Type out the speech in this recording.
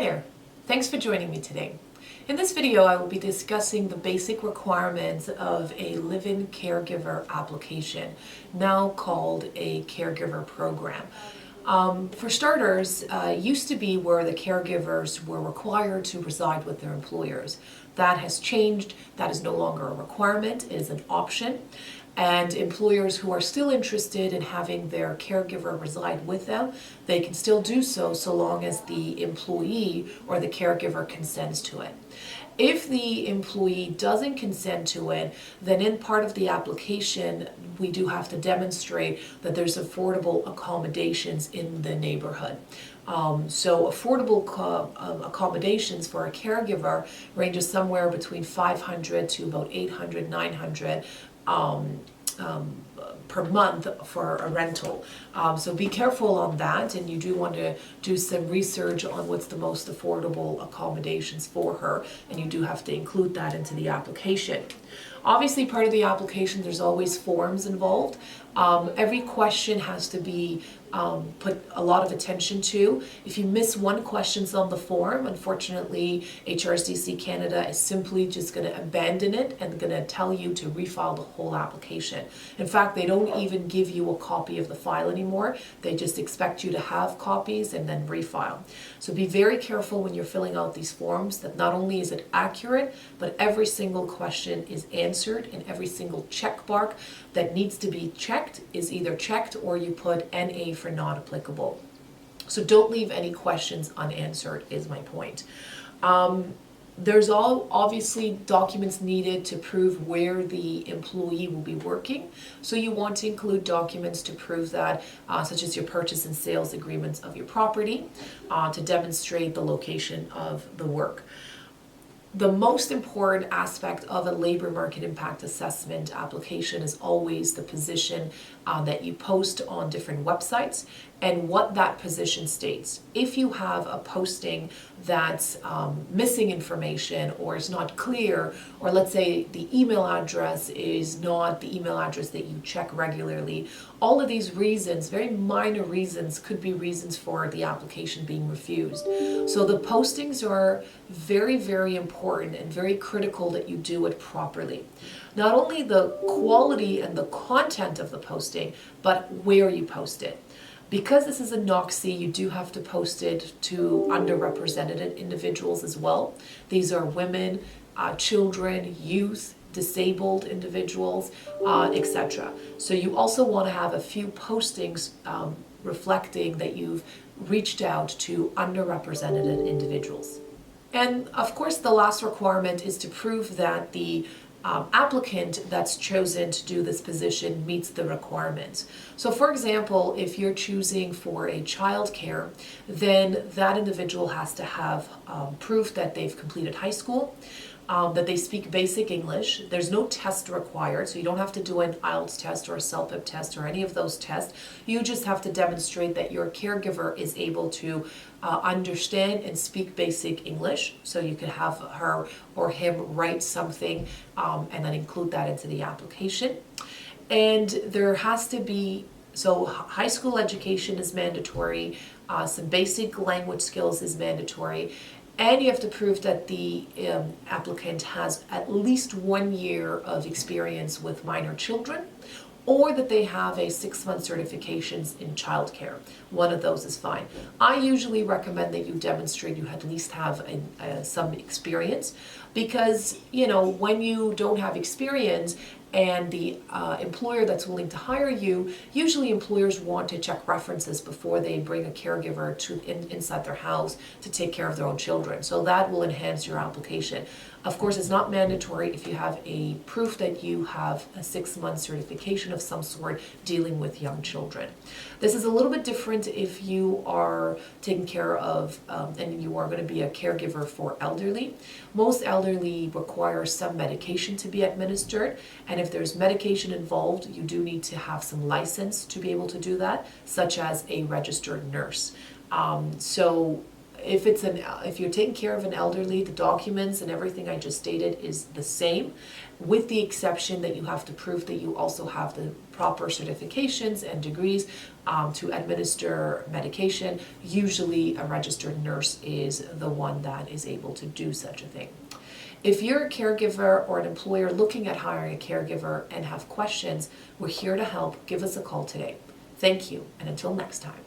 there, thanks for joining me today. In this video I will be discussing the basic requirements of a live-in caregiver application, now called a caregiver program. For starters, used to be where the caregivers were required to reside with their employers. That has changed. That is no longer a requirement. It is an option. And employers who are still interested in having their caregiver reside with them, they can still do so, so long as the employee or the caregiver consents to it. If the employee doesn't consent to it, then in part of the application, we do have to demonstrate that there's affordable accommodations in the neighborhood. So affordable accommodations for a caregiver ranges somewhere between 500 to about 800, 900 per month for a rental. So be careful on that, and you do want to do some research on what's the most affordable accommodations for her, and you do have to include that into the application. Obviously, part of the application, there's always forms involved. Every question has to be put a lot of attention to. If you miss one question on the form, unfortunately, HRSDC Canada is simply just going to abandon it and going to tell you to refile the whole application. In fact, they don't even give you a copy of the file anymore. They just expect you to have copies and then refile. So be very careful when you're filling out these forms that not only is it accurate, but every single question is answered, and every single check mark that needs to be checked is either checked or you put NA for not applicable. So don't leave any questions unanswered is my point. There's obviously documents needed to prove where the employee will be working. So you want to include documents to prove that, such as your purchase and sales agreements of your property, to demonstrate the location of the work. The most important aspect of a labor market impact assessment application is always the position that you post on different websites and what that position states. If you have a posting that's missing information or is not clear, or let's say the email address is not the email address that you check regularly, all of these reasons, very minor reasons, could be reasons for the application being refused. So the postings are very, very important and very critical that you do it properly. Not only the quality and the content of the posting, but where you post it. Because this is a NOCC, you do have to post it to underrepresented individuals as well. These are women, children, youth, disabled individuals, etc. So you also want to have a few postings reflecting that you've reached out to underrepresented individuals. And of course, the last requirement is to prove that the applicant that's chosen to do this position meets the requirements. So for example, if you're choosing for a childcare, then that individual has to have proof that they've completed high school, that they speak basic English. There's no test required, so you don't have to do an IELTS test or a CELPIP test or any of those tests. You just have to demonstrate that your caregiver is able to understand and speak basic English. So you can have her or him write something and then include that into the application. And there has to be, so high school education is mandatory, some basic language skills is mandatory, and you have to prove that the applicant has at least 1 year of experience with minor children, or that they have a 6-month certifications in childcare. One of those is fine. I usually recommend that you demonstrate you at least have some experience, because when you don't have experience and the employer that's willing to hire you, usually employers want to check references before they bring a caregiver inside their house to take care of their own children. So that will enhance your application. Of course, it's not mandatory if you have a proof that you have a 6-month certification of some sort dealing with young children. This is a little bit different if you are taking care of and you are going to be a caregiver for elderly. Most elderly require some medication to be administered, and if there's medication involved, you do need to have some license to be able to do that, such as a registered nurse. So if you're taking care of an elderly, the documents and everything I just stated is the same, with the exception that you have to prove that you also have the proper certifications and degrees to administer medication. Usually a registered nurse is the one that is able to do such a thing. If you're a caregiver or an employer looking at hiring a caregiver and have questions, we're here to help. Give us a call today. Thank you, and until next time.